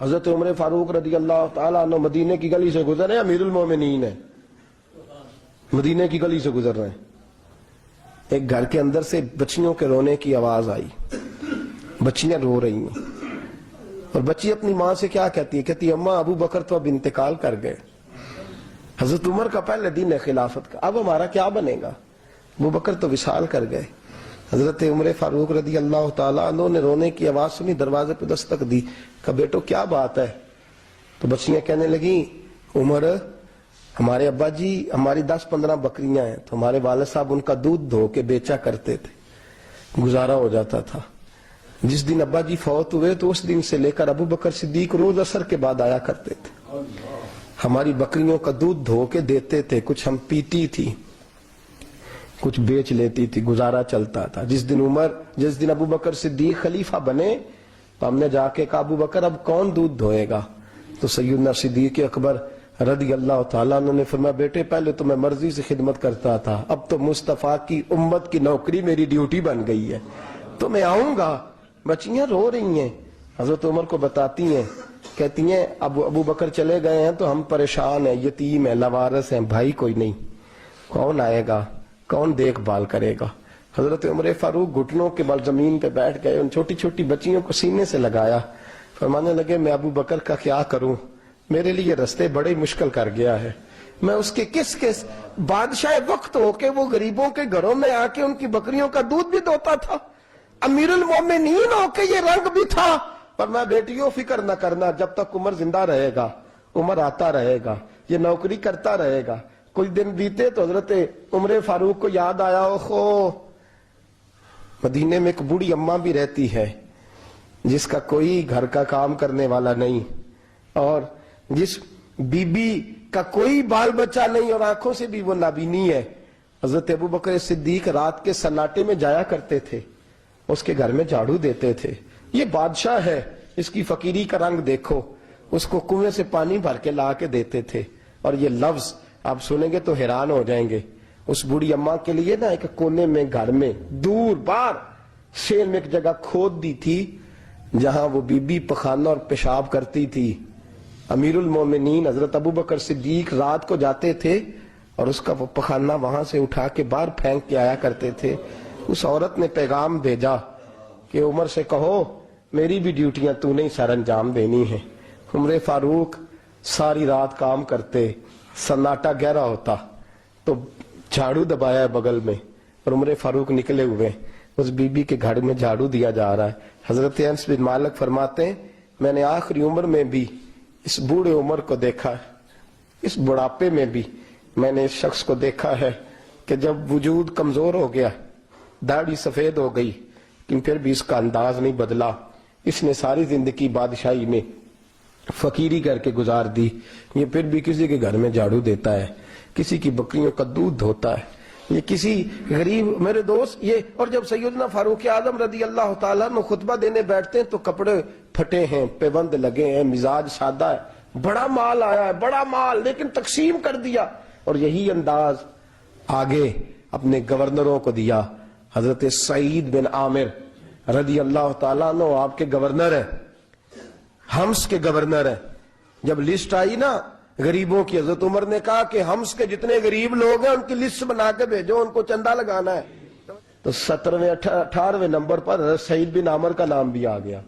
حضرت عمر فاروق رضی اللہ تعالیٰ عنہ مدینے کی گلی سے گزر رہے ہیں، امیر المومنین ہے، مدینے کی گلی سے گزر رہے ہیں، ایک گھر کے اندر سے بچیوں کے رونے کی آواز آئی، بچیاں رو رہی ہیں، اور بچی اپنی ماں سے کیا کہتی ہے؟ کہتی ہے اماں ابو بکر تو اب انتقال کر گئے، حضرت عمر کا پہلے دن ہے خلافت کا، اب ہمارا کیا بنے گا؟ ابو بکر تو وصال کر گئے۔ حضرت عمر فاروق رضی اللہ تعالیٰ عنہ نے رونے کی آواز سنی، دروازے پہ دستک دی، کہا بیٹو کیا بات ہے؟ تو بچیاں کہنے لگیں عمر ہمارے ابا جی ہماری 10-15 بکریاں ہیں، تو ہمارے والد صاحب ان کا دودھ دھو کے بیچا کرتے تھے، گزارا ہو جاتا تھا۔ جس دن ابا جی فوت ہوئے تو اس دن سے لے کر ابو بکر صدیق روز عصر کے بعد آیا کرتے تھے، ہماری بکریوں کا دودھ دھو کے دیتے تھے، کچھ ہم پیتی تھی، کچھ بیچ لیتی تھی، گزارا چلتا تھا۔ جس دن ابو بکر صدیق خلیفہ بنے تو ہم نے جا کے کہا ابو بکر اب کون دودھ دھوئے گا؟ تو سیدنا صدیق اکبر رضی اللہ تعالیٰ عنہ نے فرمایا بیٹے پہلے تو میں مرضی سے خدمت کرتا تھا، اب تو مصطفیٰ کی امت کی نوکری میری ڈیوٹی بن گئی ہے، تو میں آؤں گا۔ بچیاں رو رہی ہیں، حضرت عمر کو بتاتی ہیں، کہتی ہیں ابو بکر چلے گئے ہیں تو ہم پریشان ہیں، یتیم ہیں، لاوارث ہیں، بھائی کوئی نہیں، کون آئے گا، کون دیکھ بھال کرے گا؟ حضرت عمر فاروق گھٹنوں کے بل زمین پہ بیٹھ گئے، ان چھوٹی چھوٹی بچیوں کو سینے سے لگایا، فرمانے لگے میں ابو بکر کا کیا کروں، میرے لیے رستے بڑے مشکل کر گیا ہے، میں اس کے کس بادشاہ وقت ہو کے وہ غریبوں کے گھروں میں آ کے ان کی بکریوں کا دودھ بھی دوتا تھا، امیر المومنین ہو کے یہ رنگ بھی تھا۔ پر میں بیٹیوں فکر نہ کرنا، جب تک عمر زندہ رہے گا، عمر آتا رہے گا، یہ نوکری کرتا رہے گا۔ کچھ دن بیتے تو حضرت عمر فاروق کو یاد آیا اوہو مدینے میں ایک بوڑھی اماں بھی رہتی ہے جس کا کوئی گھر کا کام کرنے والا نہیں، اور جس بی بی کا کوئی بال بچہ نہیں، اور آنکھوں سے بھی وہ نابینی ہے۔ حضرت ابو بکر صدیق رات کے سناٹے میں جایا کرتے تھے، اس کے گھر میں جھاڑو دیتے تھے، یہ بادشاہ ہے، اس کی فقیری کا رنگ دیکھو، اس کو کنویں سے پانی بھر کے لا کے دیتے تھے۔ اور یہ لفظ آپ سنیں گے تو حیران ہو جائیں گے، اس بوڑھی اماں کے لیے نا ایک کونے میں گھر میں دور بار شیر میں ایک جگہ کھود دی تھی جہاں وہ بی بی پخانہ اور پیشاب کرتی تھی۔ امیر المومنین حضرت ابو بکر صدیق رات کو جاتے تھے اور اس کا وہ پخانہ وہاں سے اٹھا کے باہر پھینک کے آیا کرتے تھے۔ اس عورت نے پیغام بھیجا کہ عمر سے کہو میری بھی ڈیوٹیاں تو نہیں سر انجام دینی ہیں۔ عمر فاروق ساری رات کام کرتے، سناٹا گہرا ہوتا تو جھاڑو دبایا ہے بغل میں، اور عمر فاروق نکلے ہوئے، اس بی بی کے گھر میں جھاڑو دیا جا رہا ہے۔ حضرت انس بن مالک فرماتے ہیں میں نے آخری عمر میں بھی اس بوڑھے عمر کو دیکھا ہے، اس بڑھاپے میں بھی میں نے اس شخص کو دیکھا ہے کہ جب وجود کمزور ہو گیا، داڑھی سفید ہو گئی، لیکن پھر بھی اس کا انداز نہیں بدلا، اس نے ساری زندگی بادشاہی میں فقیری کر کے گزار دی، یہ پھر بھی کسی کے گھر میں جھاڑو دیتا ہے، کسی کی بکریوں کا دودھ دھوتا ہے، یہ کسی غریب میرے دوست یہ۔ اور جب سیدنا فاروق اعظم رضی اللہ تعالیٰ عنہ خطبہ دینے بیٹھتے ہیں تو کپڑے پھٹے ہیں، پیبند لگے ہیں، مزاج سادہ ہے، بڑا مال آیا ہے، بڑا مال، لیکن تقسیم کر دیا، اور یہی انداز آگے اپنے گورنروں کو دیا۔ حضرت سعید بن عامر رضی اللہ تعالیٰ عنہ آپ کے گورنر ہیں، حمص کے گورنر ہیں۔ جب لسٹ آئی نا غریبوں کی، حضرت عمر نے کہا کہ حمص کے جتنے غریب لوگ ہیں ان کی لسٹ بنا کے بھیجو، ان کو چندہ لگانا ہے۔ تو 17ویں 18ویں نمبر پر حضرت سعید بن عامر کا نام بھی آ گیا،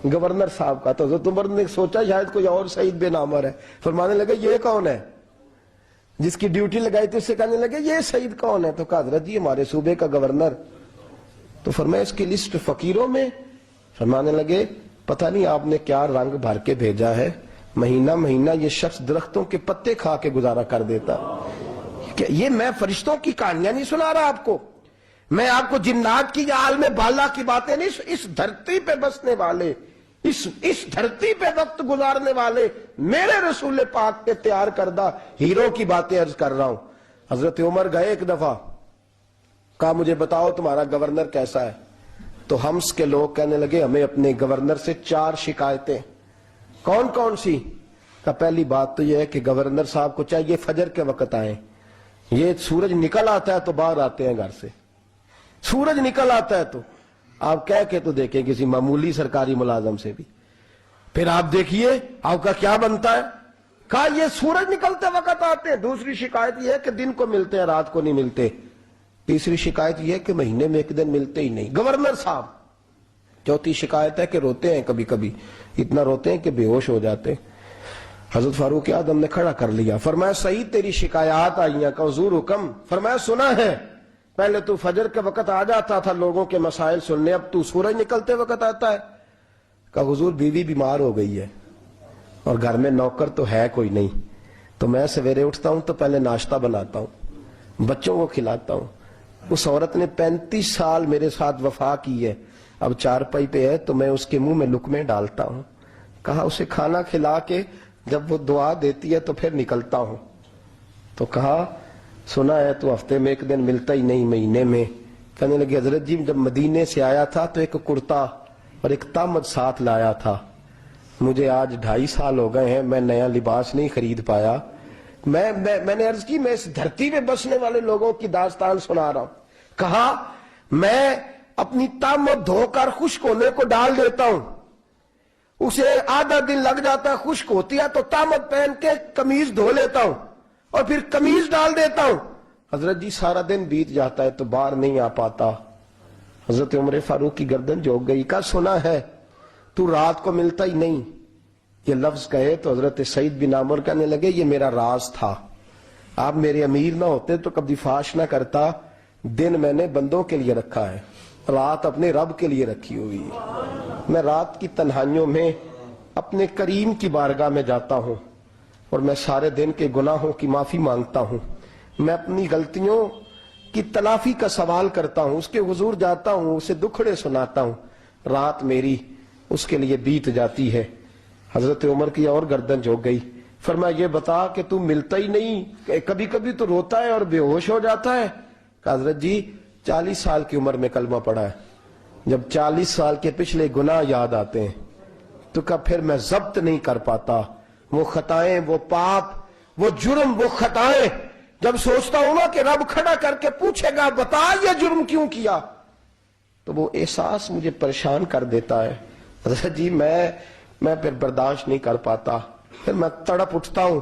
گورنر صاحب کا۔ تو حضرت عمر نے سوچا شاید کوئی اور سعید بن عامر ہے، فرمانے لگے یہ کون ہے؟ جس کی ڈیوٹی لگائی تھی اس سے کہنے لگے یہ سعید کون ہے؟ تو کہا حضرت جی ہمارے صوبے کا گورنر۔ تو فرمایا اس کی لسٹ فقیروں میں؟ فرمانے لگے پتہ نہیں آپ نے کیا رنگ بھر کے بھیجا ہے، مہینہ مہینہ یہ شخص درختوں کے پتے کھا کے گزارا کر دیتا۔ یہ میں فرشتوں کی کہانیاں نہیں سنا رہا آپ کو، میں آپ کو جنات کی یا عالم بالا کی باتیں نہیں، اس دھرتی پہ بسنے والے، اس دھرتی پہ وقت گزارنے والے میرے رسول پاک کے تیار کردہ ہیرو کی باتیں عرض کر رہا ہوں۔ حضرت عمر گئے ایک دفعہ، کہا مجھے بتاؤ تمہارا گورنر کیسا ہے؟ تو حمص کے لوگ کہنے لگے ہمیں اپنے گورنر سے 4 شکایتیں۔ کون کون سی؟ کہ پہلی بات تو یہ ہے کہ گورنر صاحب کو چاہیے فجر کے وقت آئیں، یہ سورج نکل آتا ہے تو باہر آتے ہیں گھر سے، سورج نکل آتا ہے تو آپ کہہ کے تو دیکھیں کسی معمولی سرکاری ملازم سے بھی، پھر آپ دیکھیے آپ کا کیا بنتا ہے. کہا یہ سورج نکلتے وقت آتے ہیں. دوسری شکایت یہ ہے کہ دن کو ملتے ہیں رات کو نہیں ملتے. تیسری شکایت یہ ہے کہ مہینے میں ایک دن ملتے ہی نہیں. گورنر صاحب. چوتھی شکایت ہے کہ روتے ہیں کبھی کبھی, اتنا روتے ہیں کہ بے ہوش ہو جاتے. حضرت فاروق اعظم نے کھڑا کر لیا, فرمایا سعید تیری شکایات آئی ہیں. کہ حضور حکم. فرمایا سنا ہے, پہلے تو فجر کے وقت آ جاتا تھا لوگوں کے مسائل سننے, اب تو سورج نکلتے وقت آتا ہے. کہ حضور بیوی بیمار ہو گئی ہے اور گھر میں نوکر تو ہے کوئی نہیں, تو میں سویرے اٹھتا ہوں تو پہلے ناشتہ بناتا ہوں, بچوں کو کھلاتا ہوں. اس عورت نے 35 سال میرے ساتھ وفا کی ہے, اب چارپائی پہ ہے تو میں اس کے منہ میں لقمے ڈالتا ہوں. کہا اسے کھانا کھلا کے جب وہ دعا دیتی ہے تو پھر نکلتا ہوں. تو کہا سنا ہے تو ہفتے میں ایک دن ملتا ہی نہیں, مہینے میں. کہنے لگے حضرت جی جب مدینے سے آیا تھا تو ایک کرتا اور ایک تامت ساتھ لایا تھا, مجھے آج 2.5 سال ہو گئے ہیں, میں نیا لباس نہیں خرید پایا. میں نے عرض کی میں اس دھرتی میں بسنے والے لوگوں کی داستان سنا رہا ہوں. کہا میں اپنی تامت دھو کر خشک ہونے کو ڈال دیتا ہوں, اسے آدھا دن لگ جاتا ہے, خشک ہوتی ہے تو تامت پہن کے قمیض دھو لیتا ہوں اور پھر قمیض ڈال دیتا ہوں. حضرت جی سارا دن بیت جاتا ہے تو باہر نہیں آ پاتا. حضرت عمر فاروق کی گردن جھک گئی. کہا سنا ہے تو رات کو ملتا ہی نہیں. یہ لفظ کہے تو حضرت سعید بن عامر کہنے لگے یہ میرا راز تھا, آپ میرے امیر نہ ہوتے تو کبھی فاش نہ کرتا. دن میں نے بندوں کے لیے رکھا ہے, رات اپنے رب کے لیے رکھی ہوئی ہے. میں رات کی تنہائیوں میں اپنے کریم کی بارگاہ میں جاتا ہوں اور میں سارے دن کے گناہوں کی معافی مانگتا ہوں. میں اپنی غلطیوں کی تلافی کا سوال کرتا ہوں, اس کے حضور جاتا ہوں, اسے دکھڑے سناتا ہوں. رات میری اس کے لیے بیت جاتی ہے. حضرت عمر کی اور گردن جھک گئی. فرمایا یہ بتا کہ تو ملتا ہی نہیں, کبھی کبھی تو روتا ہے اور بے ہوش ہو جاتا ہے. کہ حضرت جی 40 سال کی عمر میں کلمہ پڑھا ہے, جب 40 سال کے پچھلے گناہ یاد آتے ہیں تو کہ پھر میں ضبط نہیں کر پاتا. وہ خطائیں, وہ پاپ, وہ جرم, وہ خطائیں جب سوچتا ہوں نا کہ رب کھڑا کر کے پوچھے گا بتا یہ جرم کیوں کیا, تو وہ احساس مجھے پریشان کر دیتا ہے. حضرت جی میں پھر برداشت نہیں کر پاتا, پھر میں تڑپ اٹھتا ہوں,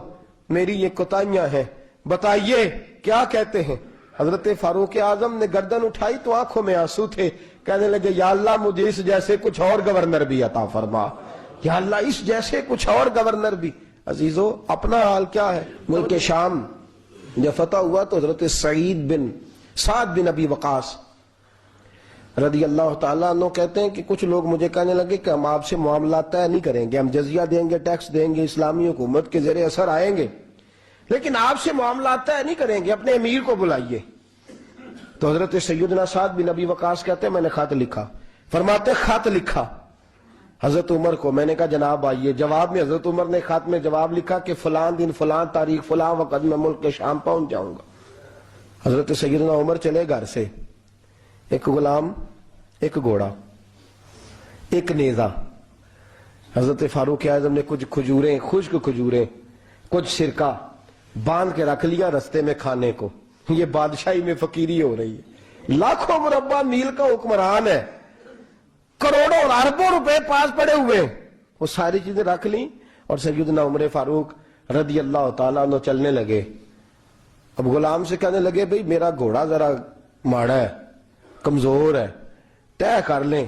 میری یہ کوتاہیاں ہیں, بتائیے کیا کہتے ہیں. حضرت فاروق اعظم نے گردن اٹھائی تو آنکھوں میں آنسو تھے. کہنے لگے یا اللہ مجھے اس جیسے کچھ اور گورنر بھی عطا فرما, یا اللہ اس جیسے کچھ اور گورنر بھی. عزیزو اپنا حال کیا ہے. ملک شام جب فتح ہوا تو حضرت سعد بن ابی وقاص رضی اللہ تعالیٰ عنہ کہتے ہیں کہ کچھ لوگ مجھے کہنے لگے کہ ہم آپ سے معاملات طے نہیں کریں گے, ہم جزیہ دیں گے, ٹیکس دیں گے, اسلامی حکومت کے زیر اثر آئیں گے, لیکن آپ سے معاملات طے نہیں کریں گے, اپنے امیر کو بلائیے. تو حضرت سیدنا سعد بن ابی وقاص کہتے ہیں میں نے خط لکھا. فرماتے خط لکھا حضرت عمر کو. میں نے کہا جناب آئیے. جواب میں حضرت عمر نے خط میں جواب لکھا کہ فلان دن فلان تاریخ فلان وقت میں ملک کے شام پہنچ جاؤں گا. حضرت سیدنا عمر چلے گھر سے, ایک غلام, ایک گھوڑا, ایک نیزہ. حضرت فاروق اعظم نے کچھ کھجوریں, خشک کھجوریں, کچھ سرکہ باندھ کے رکھ لیا رستے میں کھانے کو. یہ بادشاہی میں فقیری ہو رہی ہے. لاکھوں مربع میل کا حکمران ہے, کروڑوں اور اربوں روپے پاس پڑے ہوئے, وہ ساری چیزیں رکھ لیں اور سیدنا عمر فاروق رضی اللہ تعالیٰ عنہ چلنے لگے. اب غلام سے کہنے لگے بھئی میرا گھوڑا ذرا ماڑا ہے, کمزور ہے, طے کر لیں,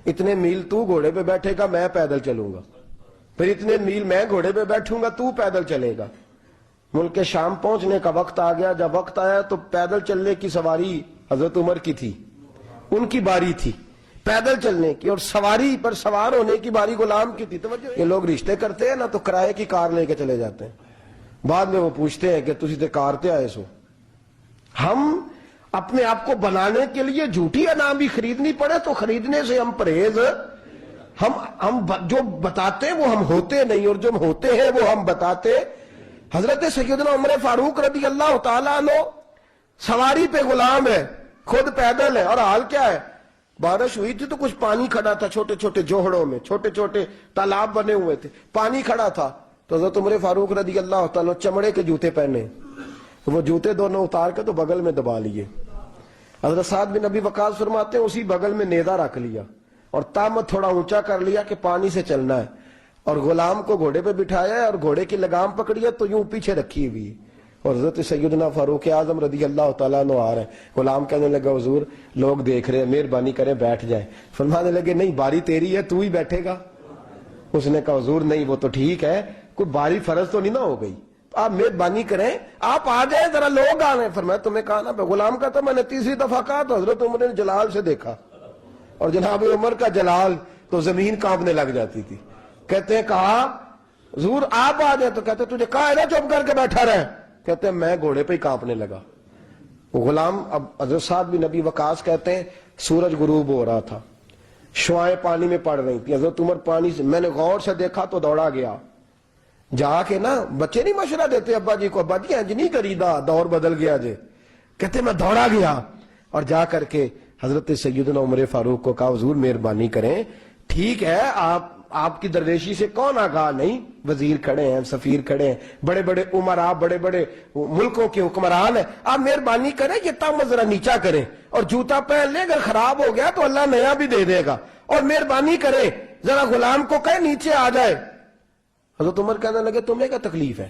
اتنے میل تو گھوڑے پہ بیٹھے گا میں پیدل چلوں گا, پھر اتنے میل میں گھوڑے پہ بیٹھوں گا تو پیدل چلے گا. ملک شام پہنچنے کا وقت آ گیا. جب وقت آیا تو پیدل چلنے کی سواری حضرت عمر کی تھی, ان کی باری تھی پیدل چلنے کی, اور سواری پر سوار ہونے کی باری غلام کی تھی. یہ لوگ رشتے کرتے ہیں نا تو کرائے کی کار لے کے چلے جاتے ہیں, بعد میں وہ پوچھتے ہیں کہ تسی تے کار تے آئے سو. ہم اپنے آپ کو بنانے کے لیے جھوٹی انعام بھی خریدنی پڑے تو خریدنے سے ہم پرہیز, ہم جو بتاتے وہ ہم ہوتے نہیں, اور جو ہوتے ہیں وہ ہم بتاتے. حضرت سیدنا عمر فاروق رضی اللہ تعالیٰ عنہ سواری پہ غلام ہے, خود پیدل ہے, اور حال کیا ہے, بارش ہوئی تھی تو کچھ پانی کھڑا تھا, چھوٹے چھوٹے جوہڑوں میں چھوٹے چھوٹے تالاب بنے ہوئے تھے, پانی کھڑا تھا. تو حضرت عمر فاروق رضی اللہ تعالیٰ چمڑے کے جوتے پہنے, وہ جوتے دونوں اتار کے تو بغل میں دبا لیے. حضرت سعد بن ابی وقاص فرماتے ہیں اسی بغل میں نیزہ رکھ لیا اور تامت تھوڑا اونچا کر لیا کہ پانی سے چلنا ہے. اور غلام کو گھوڑے پہ بٹھایا ہے اور گھوڑے کی لگام پکڑی ہے تو یوں پیچھے رکھی ہوئی، اور حضرت سیدنا فاروق اعظم رضی اللہ تعالیٰ عنہ آ رہے ہیں۔ غلام کہنے لگا حضور لوگ دیکھ رہے ہیں، مہربانی کریں بیٹھ جائیں۔ فرمانے لگے نہیں، باری تیری ہے، تو ہی بیٹھے گا۔ اس نے کہا حضور نہیں، وہ تو ٹھیک ہے، کوئی باری فرض تو نہیں نہ ہو گئی، آپ مہربانی کریں آپ آ جائیں، ذرا لوگ آ رہے ہیں۔ فرمایا تمہیں کہا نا، غلام کا تھا، میں نے تیسری دفعہ کہا تو حضرت عمر نے جلال سے دیکھا، اور جناب عمر کا جلال تو زمین کانپنے لگ جاتی تھی۔ کہتے ہیں کہا حضور آپ آ جائیں، تو کہتے تجھے کہا ہے نا چپ کر کے بیٹھا رہے، کہتے ہیں میں گھوڑے پہ ہی کانپنے لگا۔ وہ غلام، اب حضرت سعد بن ابی وقاص کہتے ہیں سورج غروب ہو رہا تھا، شعائیں پانی میں پڑ رہی تھی، حضرت عمر پانی سے، میں نے غور سے دیکھا تو دوڑا گیا، جا کے نا بچے نہیں مشورہ دیتے ابا جی کو، ابا جی انج نہیں کریدا، دور بدل گیا جے، کہتے میں دوڑا گیا اور جا کر کے حضرت سیدنا عمر فاروق کو کہا حضور مہربانی کریں، ٹھیک ہے آپ کی درویشی سے کون آگاہ نہیں، وزیر کھڑے ہیں، سفیر کھڑے ہیں، بڑے بڑے عمرا، بڑے بڑے ملکوں کے حکمران ہیں، آپ مہربانی کریں یہ تامت ذرا نیچا کریں اور جوتا پہن لیں، اگر خراب ہو گیا تو اللہ نیا بھی دے دے گا، اور مہربانی کریں ذرا غلام کو کہیں نیچے آ جائے۔ حضرت عمر کہنے لگے تمہیں کیا تکلیف ہے؟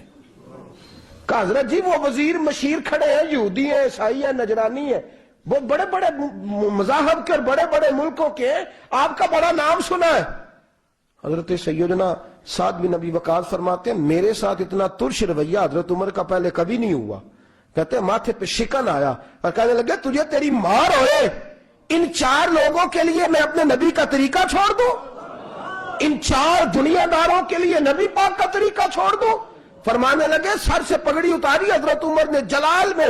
کہا حضرت جی وہ وزیر مشیر کھڑے ہیں، یہودی ہیں، عیسائی ہیں، نجرانی ہیں، وہ بڑے بڑے مذاہب کے اور بڑے بڑے ملکوں کے، آپ کا بڑا نام سنا ہے۔ حضرت سیدنا سعد بن ابی وقاص فرماتے ہیں میرے ساتھ اتنا ترش رویہ حضرت عمر کا پہلے کبھی نہیں ہوا، کہتے ہیں ماتھے پہ شکن آیا اور کہنے لگے تجھے تیری مار ہوئے، ان 4 لوگوں کے لیے میں اپنے نبی کا طریقہ چھوڑ دوں، ان 4 دنیا داروں کے لیے نبی پاک کا طریقہ چھوڑ دوں؟ فرمانے لگے سر سے پگڑی اتاری حضرت عمر نے جلال میں،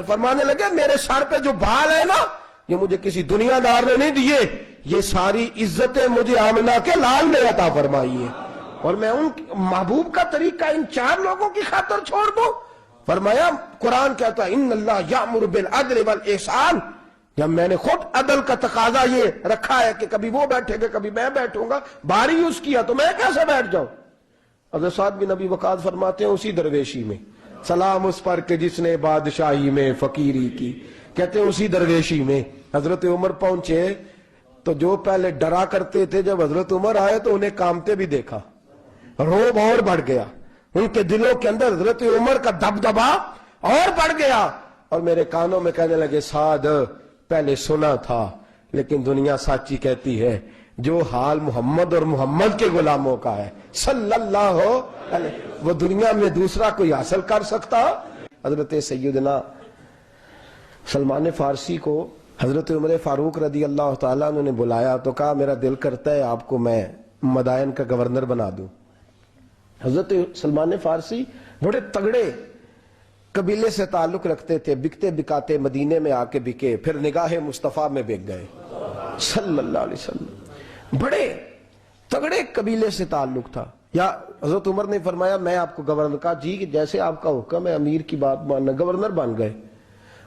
فرمانے لگے میرے سر پہ جو بال ہے نا یہ مجھے کسی دنیا دار نے نہیں دیے، یہ ساری عزتیں مجھے آمنہ کے لال نے عطا فرمائی ہے، اور میں ان محبوب کا طریقہ ان 4 لوگوں کی خاطر چھوڑ دوں؟ فرمایا قرآن کہتا ہے ان اللہ یامر بالعدل والاحسان، جب میں نے خود عدل کا تقاضا یہ رکھا ہے کہ کبھی وہ بیٹھے گا کبھی میں بیٹھوں گا، باری یوز کیا تو میں کیسے بیٹھ جاؤں؟ حضرت سعد بن ابی وقاص فرماتے ہیں اسی درویشی میں سلام اس پر کہ جس نے بادشاہی میں فقیری کی، کہتے ہیں اسی درویشی میں حضرت عمر پہنچے تو جو پہلے ڈرا کرتے تھے جب حضرت عمر آئے تو انہیں کامتے بھی دیکھا، روب اور بڑھ گیا، ان کے دلوں کے اندر حضرت عمر کا دبدبا اور بڑھ گیا، اور میرے کانوں میں کہنے لگے سعد پہلے سنا تھا لیکن دنیا سچی کہتی ہے جو حال محمد اور محمد کے غلاموں کا ہے صلی اللہ علیہ وہ دنیا میں دوسرا کوئی حاصل کر سکتا؟ حضرت سیدنا سلمان فارسی کو حضرت عمر فاروق رضی اللہ تعالیٰ عنہ نے بلایا تو کہا میرا دل کرتا ہے آپ کو میں مدائن کا گورنر بنا دوں۔ حضرت سلمان فارسی بڑے تگڑے قبیلے سے تعلق رکھتے تھے، بکتے بکاتے مدینے میں آ کے بکے، پھر نگاہ مصطفیٰ میں بک گئے صلی اللہ علیہ وسلم، بڑے تگڑے قبیلے سے تعلق تھا۔ یا حضرت عمر نے فرمایا میں آپ کو گورنر، کہا جی جیسے آپ کا حکم ہے، امیر کی بات ماننا، گورنر بن گئے۔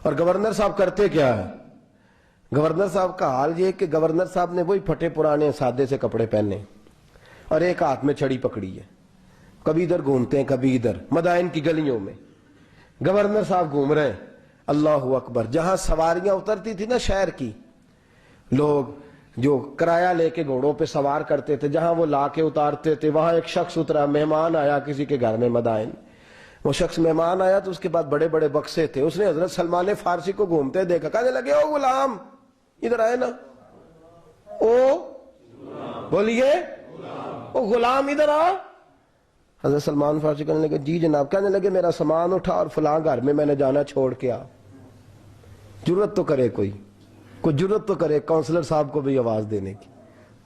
اور گورنر صاحب کرتے کیا ہے؟ گورنر صاحب کا حال یہ کہ گورنر صاحب نے وہی پھٹے پرانے سادے سے کپڑے پہنے اور ایک ہاتھ میں چھڑی پکڑی ہے، کبھی ادھر گھومتے ہیں کبھی ادھر، مدائن کی گلیوں میں گورنر صاحب گھوم رہے ہیں۔ اللہ اکبر، جہاں سواریاں اترتی تھی نا شہر کی، لوگ جو کرایہ لے کے گھوڑوں پہ سوار کرتے تھے، جہاں وہ لا کے اتارتے تھے، وہاں ایک شخص اترا، مہمان آیا کسی کے گھر میں مدائن، وہ شخص مہمان آیا تو اس کے بعد بڑے بڑے بکسے تھے، اس نے حضرت سلمان فارسی کو گھومتے دیکھا، کہنے لگے او غلام ادھر آئے نا، او بولیے او غلام ادھر آ۔ حضرت سلمان فارسی کہنے لگے جی جناب، کہنے لگے میرا سامان اٹھا اور فلاں گھر میں نے جانا، چھوڑ کے آ۔ جرت تو کرے کوئی جرت تو کرے کونسلر صاحب کو بھی آواز دینے کی،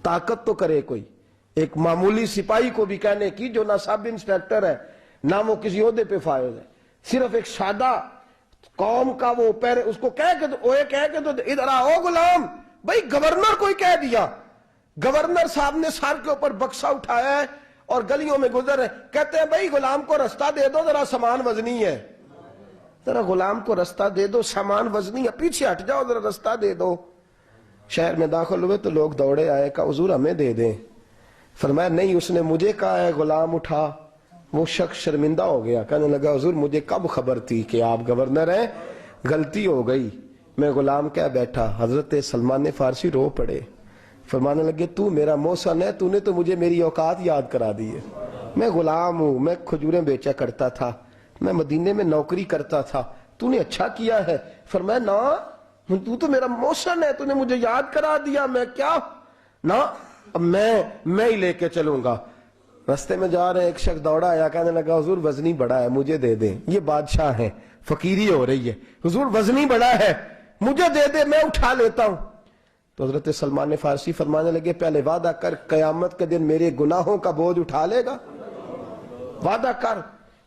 طاقت تو کرے کوئی، ایک معمولی سپاہی کو بھی کہنے کی جو نہ سب انسپیکٹر ہے نہ وہ کسی عہدے پہ فائز ہے، صرف ایک سادہ قوم کا وہ پیر، اس کو کہہ کے تو ادھر آؤ غلام، بھائی گورنر کوئی کہہ دیا۔ گورنر صاحب نے سر کے اوپر بکسا اٹھایا ہے اور گلیوں میں گزر رہے، کہتے ہیں بھائی غلام کو رستہ دے دو، ذرا سامان وزنی ہے، ذرا غلام کو رستہ دے دو، سامان وزنی ہے، پیچھے ہٹ جاؤ، ذرا رستہ دے دو۔ شہر میں داخل ہوئے تو لوگ دوڑے آئے، کہا حضور ہمیں دے دیں۔ فرمایا نہیں، اس نے مجھے کہا ہے غلام اٹھا۔ وہ شخص شرمندہ ہو گیا، کہنے لگا حضور مجھے کب خبر تھی کہ آپ گورنر ہیں، غلطی ہو گئی، میں غلام کہہ بیٹھا۔ حضرت سلمان فارسی رو پڑے، فرمانے لگے تو میرا محسن ہے، تو نے تو مجھے میری اوقات یاد کرا دی ہے. میں غلام ہوں، میں کھجوریں بیچا کرتا تھا، میں مدینے میں نوکری کرتا تھا، تو نے اچھا کیا ہے. فرمایا نا تو میرا محسن ہے، تو نے مجھے یاد کرا دیا، میں کیا نا اب میں ہی لے کے چلوں گا. رستے میں جا رہے ہیں، ایک شخص دوڑا آیا، کہنے لگا حضور وزنی بڑا ہے مجھے دے دیں. یہ بادشاہ ہیں، فقیری ہو رہی ہے، حضور وزنی بڑا ہے مجھے دے دے میں اٹھا لیتا ہوں. تو حضرت سلمان فارسی فرمانے لگے پہلے وعدہ کر قیامت کے دن میرے گناہوں کا بوجھ اٹھا لے گا. وعدہ کر،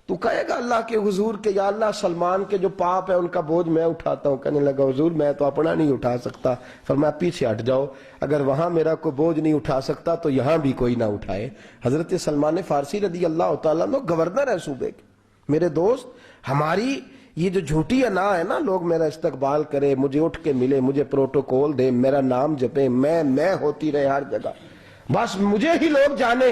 تو کہے گا اللہ کے حضور کے یا اللہ سلمان کے جو پاپ ہے ان کا بوجھ میں اٹھاتا ہوں. کہنے لگا حضور میں تو اپنا نہیں اٹھا سکتا. فرمایا پیچھے ہٹ جاؤ، اگر وہاں میرا کوئی بوجھ نہیں اٹھا سکتا تو یہاں بھی کوئی نہ اٹھائے. حضرت سلمان فارسی رضی اللہ تعالیٰ عنہ گورنر ہے صوبے کے. میرے دوست، ہماری یہ جو جھوٹی انا ہے نا، لوگ میرا استقبال کرے، مجھے اٹھ کے ملے، مجھے پروٹوکول دے، میرا نام جپے، میں ہوتی رہے ہر جگہ، بس مجھے ہی لوگ جانے.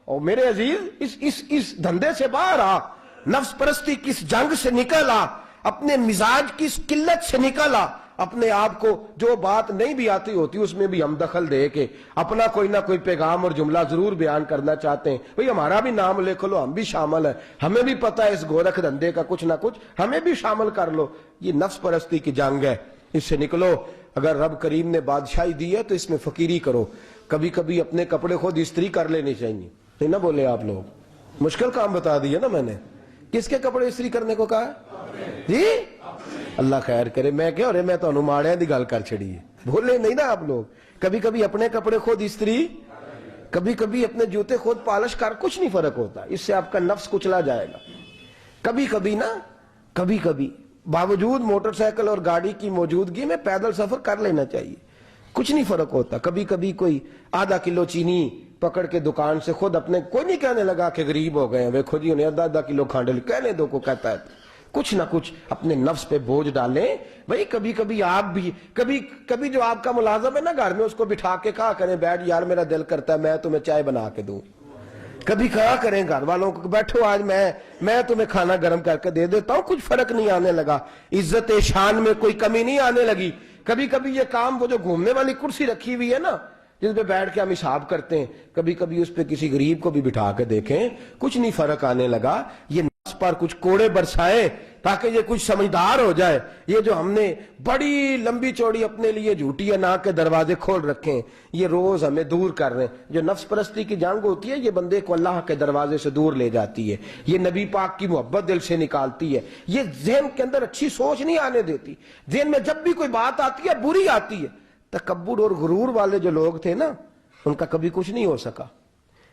اور میرے عزیز اس دھندے سے باہر آ، نفس پرستی کی اس جنگ سے نکل آ، اپنے مزاج کی اس قلت سے نکل آ، اپنے آپ کو جو بات نہیں بھی آتی ہوتی اس میں بھی ہم دخل دے کے اپنا کوئی نہ کوئی پیغام اور جملہ ضرور بیان کرنا چاہتے ہیں. بھئی ہمارا بھی نام لکھ لو، ہم بھی شامل ہیں، ہمیں بھی پتہ ہے اس گورکھ دھندے کا کچھ نہ کچھ، ہمیں بھی شامل کر لو. یہ نفس پرستی کی جنگ ہے، اس سے نکلو. اگر رب کریم نے بادشاہی دی ہے تو اس میں فقیری کرو. کبھی کبھی اپنے کپڑے خود استری کر لینے چاہیے. نہیں نہ بولے آپ لوگ، مشکل کام بتا دیا نا میں نے. کس کے کپڑے استری کرنے کو کہا ہے جی؟ اللہ خیر کرے. میں کیا میں تو ماڑے دی گل کر چھڑی ہے، بولے نہیں نا آپ لوگ. کبھی کبھی اپنے کپڑے خود استری، کبھی کبھی اپنے جوتے خود پالش کر، کچھ نہیں فرق ہوتا، اس سے آپ کا نفس کچلا جائے گا. کبھی کبھی نا، کبھی کبھی باوجود موٹر سائیکل اور گاڑی کی موجودگی میں پیدل سفر کر لینا چاہیے، کچھ نہیں فرق ہوتا. کبھی کبھی کوئی آدھا کلو چینی پکڑ کے دکان سے خود اپنے، کوئی نہیں کہنے لگا کہ غریب ہو گئے ہیں، خود ہی انہیں آدھا کلو کھانڈل کہنے دو کو کہتا ہے. کچھ نہ کچھ اپنے نفس پہ بوجھ ڈالیں. بھئی کبھی کبھی آپ بھی، کبھی جو آپ کا ملازم ہے نا گھر میں، اس کو بٹھا کے کہا کریں بیٹھ یار میرا دل کرتا ہے میں تمہیں چائے بنا کے دوں. کبھی کہا کریں گھر والوں کو بیٹھو آج میں تمہیں کھانا گرم کر کے دے دیتا ہوں. کچھ فرق نہیں آنے لگا، عزت شان میں کوئی کمی نہیں آنے لگی. کبھی کبھی یہ کام، وہ جو گھومنے والی کرسی رکھی ہوئی ہے نا جس پہ بیٹھ کے ہم حساب کرتے ہیں، کبھی کبھی اس پہ کسی غریب کو بھی بٹھا کے دیکھیں، کچھ نہیں فرق آنے لگا. یہ نفس پر کچھ کوڑے برسائے تاکہ یہ کچھ سمجھدار ہو جائے. یہ جو ہم نے بڑی لمبی چوڑی اپنے لیے جھوٹی انا کے دروازے کھول رکھے ہیں، یہ روز ہمیں دور کر رہے ہیں. جو نفس پرستی کی جنگ ہوتی ہے یہ بندے کو اللہ کے دروازے سے دور لے جاتی ہے، یہ نبی پاک کی محبت دل سے نکالتی ہے، یہ ذہن کے اندر اچھی سوچ نہیں آنے دیتی. ذہن میں جب بھی کوئی بات آتی ہے بری آتی ہے. تکبر اور غرور والے جو لوگ تھے نا ان کا کبھی کچھ نہیں ہو سکا.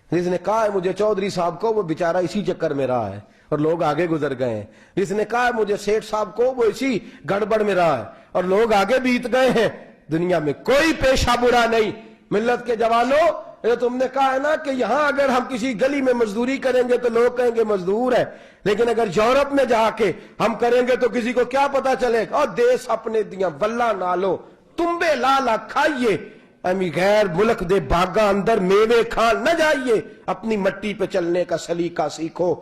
جس نے کہا ہے مجھے چودھری صاحب کو، وہ بیچارہ اسی چکر میں رہا ہے اور لوگ آگے گزر گئے ہیں. جس نے کہا ہے مجھے سیٹھ صاحب کو، وہ اسی گڑبڑ میں رہا ہے اور لوگ آگے بیت گئے ہیں. دنیا میں کوئی پیشہ برا نہیں. ملت کے جوانوں، تم نے کہا ہے نا کہ یہاں اگر ہم کسی گلی میں مزدوری کریں گے تو لوگ کہیں گے مزدور ہے، لیکن اگر یورپ میں جا کے ہم کریں گے تو کسی کو کیا پتا چلے گا؟ اور دیس اپنے دیاں واللہ نالو تمبے لالا کھائیے، امی غیر ملک دے باغاں اندر میوے کھان نہ جائیے. اپنی مٹی پہ چلنے کا سلیقہ سیکھو.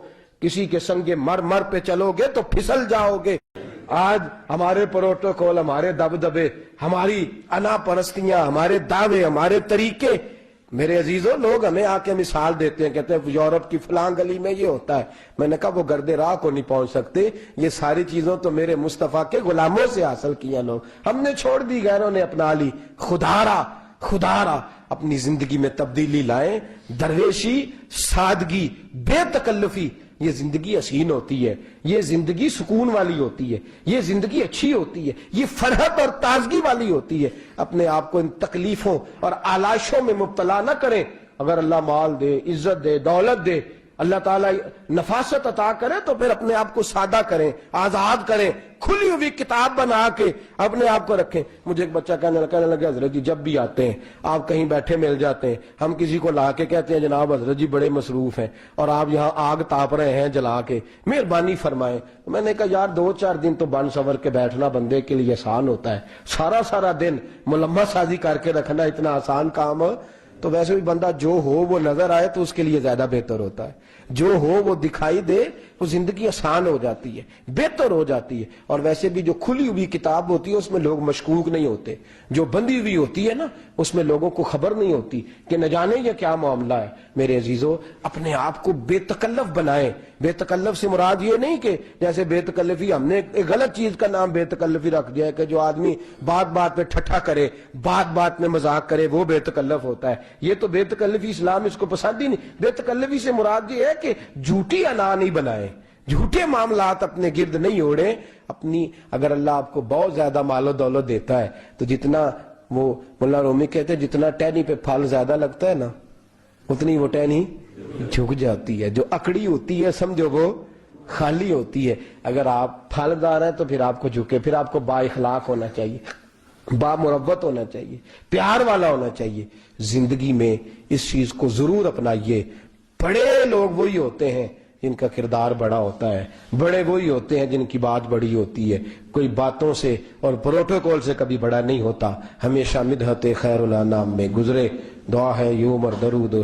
کسی کے سنگے مر پہ چلو گے تو پھسل جاؤ گے. آج ہمارے پروٹوکول، ہمارے دبدبے، ہماری انا پرستیاں، ہمارے دعوے، ہمارے طریقے، میرے عزیزوں لوگ ہمیں آ کے مثال دیتے ہیں، کہتے ہیں یورپ کی فلاں گلی میں یہ ہوتا ہے. میں نے کہا وہ گرد راہ کو نہیں پہنچ سکتے. یہ ساری چیزوں تو میرے مصطفیٰ کے غلاموں سے حاصل کیا لوگ، ہم نے چھوڑ دی، غیروں نے اپنا لی. خدارا اپنی زندگی میں تبدیلی لائیں. درویشی، سادگی، بے تکلفی، یہ زندگی حسین ہوتی ہے، یہ زندگی سکون والی ہوتی ہے، یہ زندگی اچھی ہوتی ہے، یہ فرحت اور تازگی والی ہوتی ہے. اپنے آپ کو ان تکلیفوں اور آلائشوں میں مبتلا نہ کریں. اگر اللہ مال دے، عزت دے، دولت دے، اللہ تعالیٰ نفاست عطا کرے تو پھر اپنے آپ کو سادہ کریں، آزاد کریں، کھلی ہوئی کتاب بنا کے اپنے آپ کو رکھیں. مجھے ایک بچہ کہنے لگا حضرت جی جب بھی آتے ہیں آپ کہیں بیٹھے مل جاتے ہیں، ہم کسی کو لا کے کہتے ہیں جناب حضرت جی بڑے مصروف ہیں اور آپ یہاں آگ تاپ رہے ہیں جلا کے، مہربانی فرمائیں. میں نے کہا یار 2-4 دن تو بن سور کے بیٹھنا بندے کے لیے آسان ہوتا ہے، سارا دن ملمہ سازی کر کے رکھنا اتنا آسان کام تو ویسے بھی بندہ جو ہو وہ نظر آئے تو اس کے لیے زیادہ بہتر ہوتا ہے. جو ہو وہ دکھائی دے، وہ زندگی آسان ہو جاتی ہے، بہتر ہو جاتی ہے۔ اور ویسے بھی جو کھلی ہوئی کتاب ہوتی ہے اس میں لوگ مشکوک نہیں ہوتے، جو بندی ہوئی ہوتی ہے نا اس میں لوگوں کو خبر نہیں ہوتی کہ نہ جانے یہ کیا معاملہ ہے۔ میرے عزیزو، اپنے آپ کو بے تکلف بنائیں۔ بے تکلف سے مراد یہ نہیں کہ جیسے بے تکلفی ہم نے ایک غلط چیز کا نام بے تکلفی رکھ دیا ہے کہ جو آدمی بات بات پہ ٹھٹھا کرے، بات بات میں مذاق کرے، وہ بے تکلف ہوتا ہے۔ یہ تو بے تکلفی اسلام اس کو پسند ہی نہیں۔ بے تکلفی سے مراد یہ ہے کہ جھوٹی انا نہیں بنائے، جھوٹے معاملات اپنے گرد نہیں اوڑے۔ اپنی اگر اللہ آپ کو بہت زیادہ مال و دولت دیتا ہے تو جتنا وہ مولانا رومی کہتے ہیں جتنا ٹہنی پہ پھل زیادہ لگتا ہے نا اتنی وہ ٹہنی جھک جاتی ہے۔ جو اکڑی ہوتی ہے سمجھو وہ خالی ہوتی ہے۔ اگر آپ پھلدار ہیں تو پھر آپ کو جھکے، پھر آپ کو با اخلاق ہونا چاہیے، با مروت ہونا چاہیے، پیار والا ہونا چاہیے۔ زندگی میں اس چیز کو ضرور اپنائیے۔ بڑے لوگ وہی ہوتے ہیں جن کا کردار بڑا ہوتا ہے، بڑے وہی ہوتے ہیں جن کی بات بڑی ہوتی ہے۔ کوئی باتوں سے اور پروٹوکول سے کبھی بڑا نہیں ہوتا۔ ہمیشہ مدحت خیر الانام میں گزرے۔ دعا ہے یوم اور درود